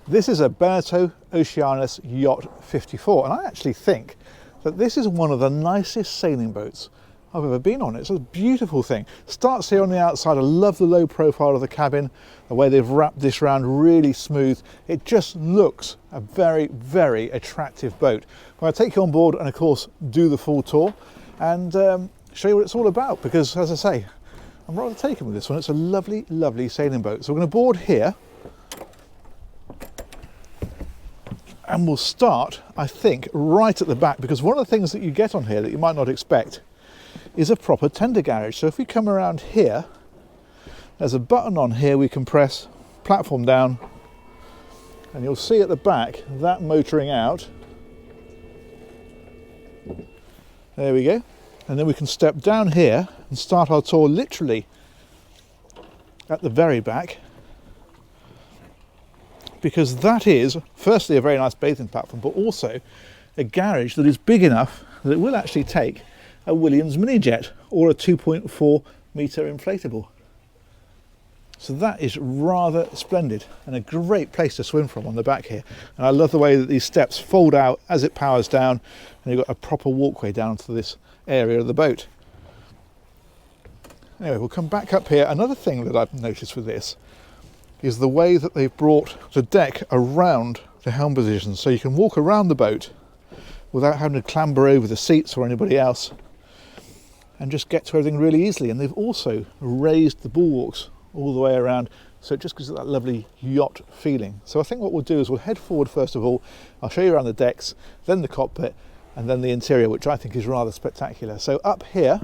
This is a Beneteau Oceanis Yacht 54, and I actually think that this is one of the nicest sailing boats I've ever been on. It's a beautiful thing. Starts here on the outside. I love the low profile of the cabin, the way they've wrapped this round really smooth. It just looks a very, very attractive boat. I'm going to take you on board and of course do the full tour and show you what it's all about, because as I say, I'm rather taken with this one. It's a lovely, lovely sailing boat. So we're going to board here and we'll start, I think, right at the back, because one of the things that you get on here that you might not expect is a proper tender garage. So if we come around here, there's a button on here we can press, platform down, and you'll see at the back that motoring out. There we go. And then we can step down here and start our tour literally at the very back, because that is firstly a very nice bathing platform, but also a garage that is big enough that it will actually take a Williams mini jet or a 2.4 metre inflatable. So that is rather splendid and a great place to swim from on the back here. And I love the way that these steps fold out as it powers down, and you've got a proper walkway down to this area of the boat. Anyway, we'll come back up here. Another thing that I've noticed with this is the way that they've brought the deck around the helm position, so you can walk around the boat without having to clamber over the seats or anybody else, and just get to everything really easily. And they've also raised the bulwarks all the way around, so it just gives it that lovely yacht feeling. So I think what we'll do is we'll head forward first of all. I'll show you around the decks, then the cockpit, and then the interior, which I think is rather spectacular. So up here,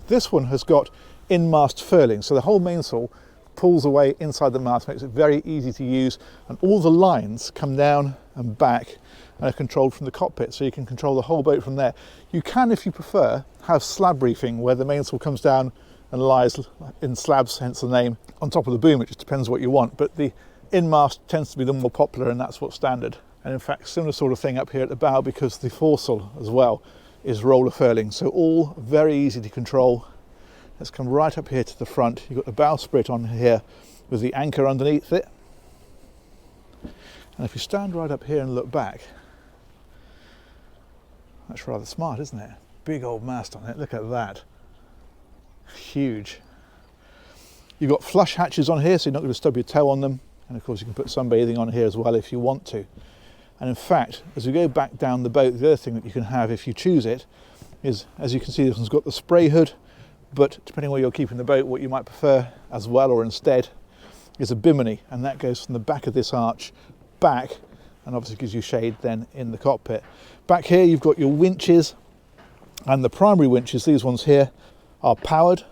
this one has got in-mast furling, so the whole mainsail pulls away inside the mast, makes it very easy to use, and all the lines come down and back and are controlled from the cockpit, so you can control the whole boat from there. You can, if you prefer, have slab reefing, where the mainsail comes down and lies in slabs, hence the name, on top of the boom. It just depends what you want, but the in-mast tends to be the more popular, and that's what's standard. And in fact, similar sort of thing up here at the bow, because the foresail as well is roller furling, so all very easy to control. Let's come right up here to the front. You've got the bowsprit on here with the anchor underneath it. And if you stand right up here and look back, that's rather smart, isn't it? Big old mast on it, look at that. Huge. You've got flush hatches on here, so you're not going to stub your toe on them. And of course you can put sunbathing on here as well if you want to. And in fact, as we go back down the boat, the other thing that you can have if you choose it is, as you can see, this one's got the spray hood, but depending where you're keeping the boat, what you might prefer as well or instead is a bimini, and that goes from the back of this arch back, and obviously gives you shade then in the cockpit. Back here you've got your winches, and the primary winches, these ones here, are powered.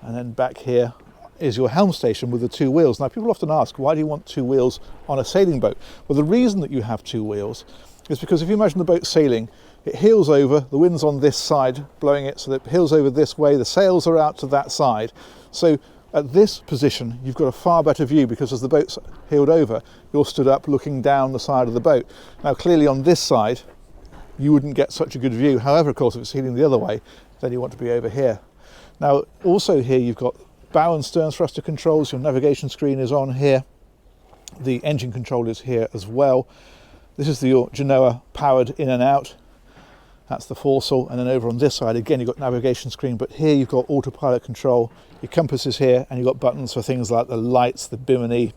And then back here is your helm station with the two wheels. Now people often ask, why do you want two wheels on a sailing boat? Well, the reason that you have two wheels is because if you imagine the boat sailing, it heels over, the wind's on this side blowing it, so that it heels over this way, the sails are out to that side. So at this position you've got a far better view, because as the boat's heeled over, you're stood up looking down the side of the boat. Now clearly on this side you wouldn't get such a good view. However, of course, if it's heeling the other way, then you want to be over here. Now also here you've got bow and stern thruster controls. Your navigation screen is on here. The engine control is here as well. This is your Genoa powered in and out. That's the foresail. And then over on this side again you've got navigation screen, but here you've got autopilot control. Your compass is here, and you've got buttons for things like the lights, the bimini.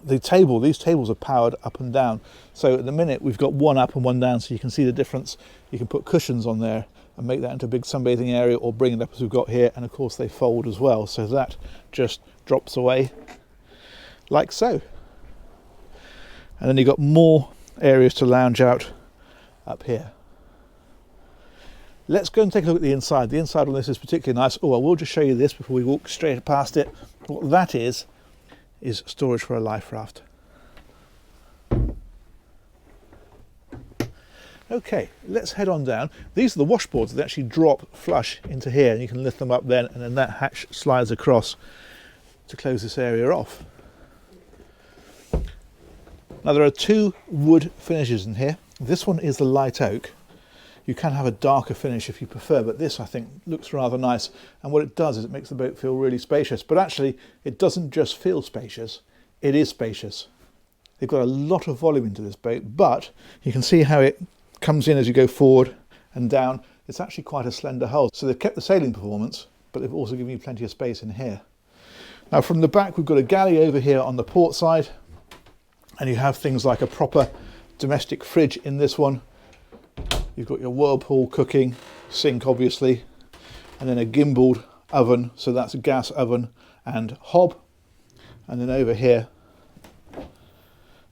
The table, these tables are powered up and down. So at the minute we've got one up and one down, so you can see the difference. You can put cushions on there and make that into a big sunbathing area, or bring it up as we've got here, and of course they fold as well, so that just drops away like so. And then you've got more areas to lounge out up here. Let's go and take a look at the inside. The inside on this is particularly nice. Oh, I will just show you this before we walk straight past it. What that is storage for a life raft. Okay, let's head on down. These are the washboards that actually drop flush into here, and you can lift them up then, and then that hatch slides across to close this area off. Now there are two wood finishes in here. This one is the light oak. You can have a darker finish if you prefer, but this I think looks rather nice. And what it does is it makes the boat feel really spacious. But actually, it doesn't just feel spacious, it is spacious. They've got a lot of volume into this boat, but you can see how it comes in as you go forward and down. It's actually quite a slender hull. So they've kept the sailing performance, but they've also given you plenty of space in here. Now from the back, we've got a galley over here on the port side, and you have things like a proper domestic fridge in this one. You've got your whirlpool cooking, sink obviously, and then a gimbaled oven, so that's a gas oven and hob. And then over here,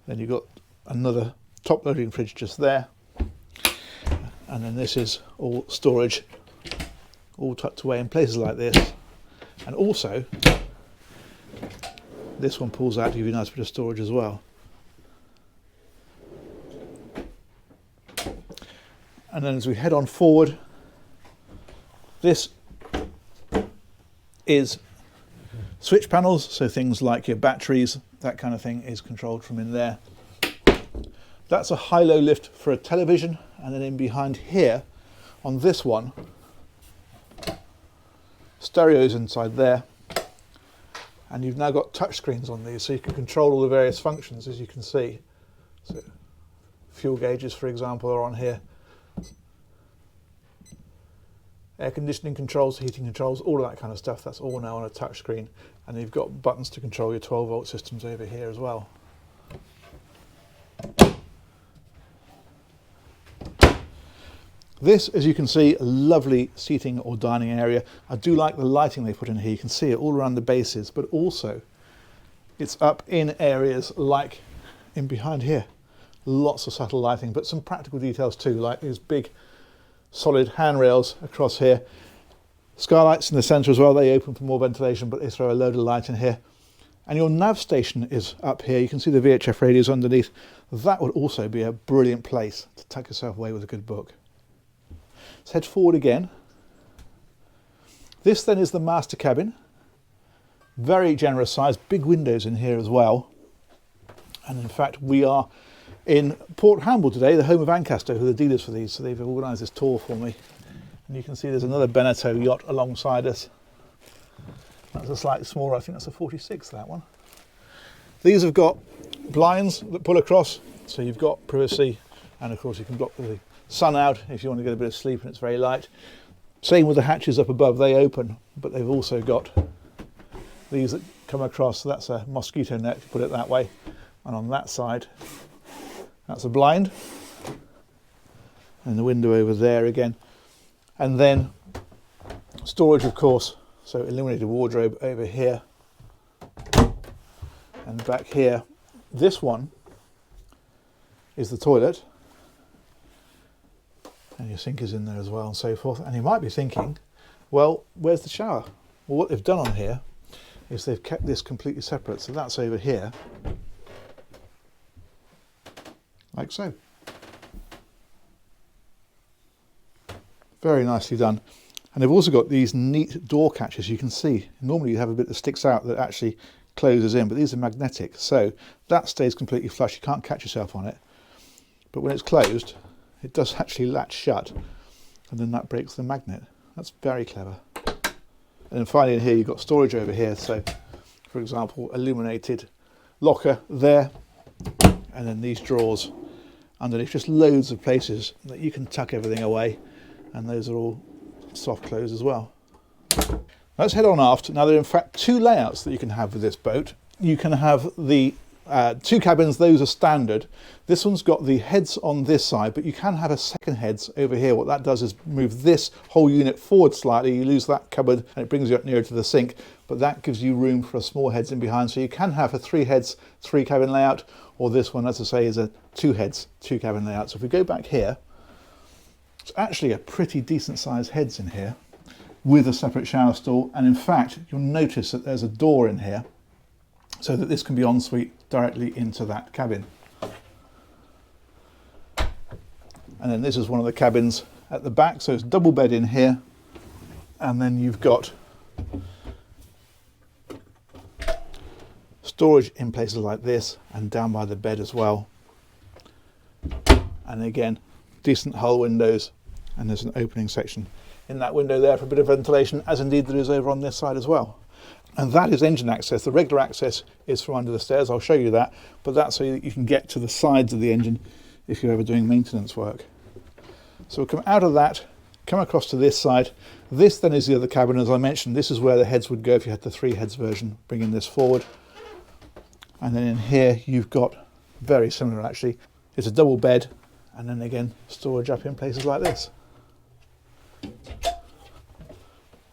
then you've got another top loading fridge just there. And then this is all storage, all tucked away in places like this. And also, this one pulls out to give you a nice bit of storage as well. And then as we head on forward, this is switch panels, so things like your batteries, that kind of thing is controlled from in there. That's a high-low lift for a television, and then in behind here, on this one, stereos inside there, and you've now got touch screens on these, so you can control all the various functions, as you can see. So fuel gauges, for example, are on here. Air conditioning controls, heating controls, all of that kind of stuff, that's all now on a touch screen. And you've got buttons to control your 12-volt systems over here as well. This, as you can see, a lovely seating or dining area. I do like the lighting they put in here. You can see it all around the bases, but also it's up in areas like in behind here. Lots of subtle lighting, but some practical details too, like these big solid handrails across here. Skylights in the centre as well, they open for more ventilation, but they throw a load of light in here. And your nav station is up here. You can see the VHF radios underneath. That would also be a brilliant place to tuck yourself away with a good book. Let's head forward again. This then is the master cabin. Very generous size, big windows in here as well. And in fact, we are in Port Hamble today, the home of Ancaster, who are the dealers for these, so they've organised this tour for me. And you can see there's another Beneteau yacht alongside us. That's a slightly smaller, I think that's a 46, that one. These have got blinds that pull across, so you've got privacy, and of course you can block the sun out if you want to get a bit of sleep and it's very light. Same with the hatches up above, they open, but they've also got these that come across, so that's a mosquito net, to put it that way. And on that side, that's a blind. And the window over there again. And then storage, of course, so illuminated wardrobe over here. And back here, this one is the toilet. And your sink is in there as well and so forth. And you might be thinking, well, where's the shower? Well, what they've done on here is they've kept this completely separate. So that's over here, like so. Very nicely done. And they've also got these neat door catches. You can see, normally you have a bit that sticks out that actually closes in, but these are magnetic. So that stays completely flush. You can't catch yourself on it. But when it's closed, it does actually latch shut, and then that breaks the magnet. That's very clever. And then finally in here, you've got storage over here. So for example, illuminated locker there, and then these drawers underneath, just loads of places that you can tuck everything away. And those are all soft close as well. Let's head on aft. Now there are in fact two layouts that you can have with this boat. You can have the two cabins, those are standard. This one's got the heads on this side, but you can have a second heads over here. What that does is move this whole unit forward slightly. You lose that cupboard and it brings you up nearer to the sink, but that gives you room for a small heads in behind. So you can have a 3 heads, 3 cabin layout, or this one, as I say, is a 2 heads, 2 cabin layout. So if we go back here, it's actually a pretty decent sized heads in here with a separate shower stall. And in fact, you'll notice that there's a door in here so that this can be ensuite directly into that cabin. And then this is one of the cabins at the back. So it's double bed in here. And then you've got storage in places like this and down by the bed as well. And again, decent hull windows And there's an opening section in that window there for a bit of ventilation, as indeed there is over on this side as well. And that is engine access. The regular access is from under the stairs. I'll show you that, but that's so that you can get to the sides of the engine if you're ever doing maintenance work. So we'll come out of that, come across to this side. This then is the other cabin. As I mentioned, this is where the heads would go if you had the 3 heads version, bringing this forward. And then in here you've got, very similar actually, it's a double bed, and then again storage up in places like this.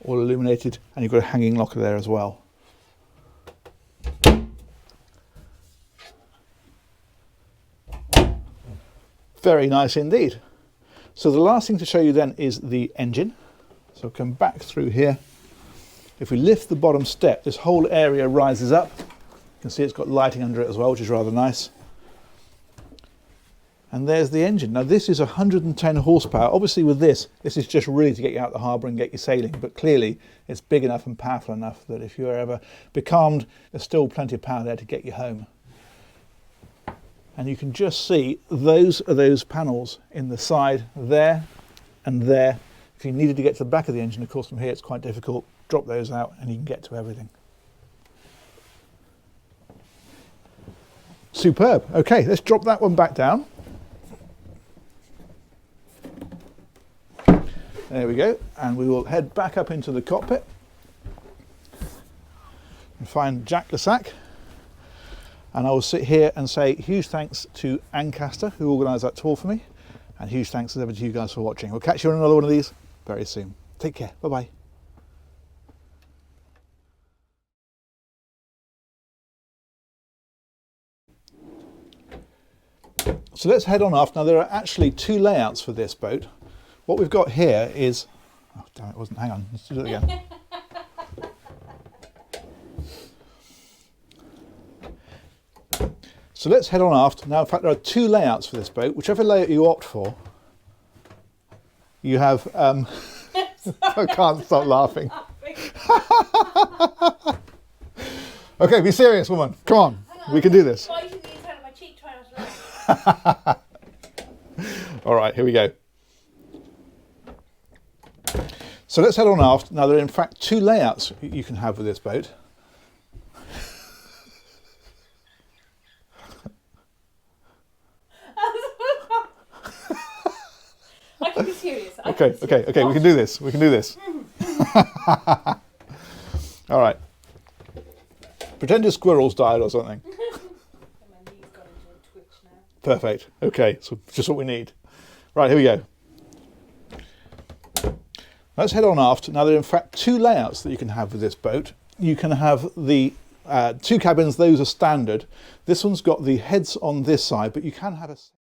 All illuminated, and you've got a hanging locker there as well. Very nice indeed. So the last thing to show you then is the engine. So come back through here. If we lift the bottom step, this whole area rises up. You can see it's got lighting under it as well, which is rather nice. And there's the engine. Now this is 110 horsepower. Obviously with this is just really to get you out the harbour and get you sailing, but clearly it's big enough and powerful enough that if you're ever becalmed, there's still plenty of power there to get you home. And you can just see those are those panels in the side there and there. If you needed to get to the back of the engine, of course from here it's quite difficult. Drop those out and you can get to everything. Superb. Okay, let's drop that one back down. There we go, and we will head back up into the cockpit and find Jack Lassac. And I will sit here and say huge thanks to Ancaster, who organised that tour for me, and huge thanks as ever to you guys for watching. We'll catch you on another one of these very soon. Take care. Bye-bye. So let's head on aft. Now there are actually 2 layouts for this boat. What we've got here is, oh damn it wasn't, hang on, let's do it again. So let's head on aft. Now in fact there are 2 layouts for this boat. Whichever layout you opt for, you have, I can't stop laughing. Okay, be serious woman, come on, we can do this. All right, here we go. So let's head on aft. Now there are in fact 2 layouts you can have with this boat. I can be serious. Okay, we can do this. We can do this. All right. Pretend your squirrel's died or something. My knee's got into a twitch now. Perfect. Okay, so just what we need. Right, here we go. Let's head on aft. Now there are in fact 2 layouts that you can have with this boat. You can have the 2 cabins, those are standard. This one's got the heads on this side, but you can have a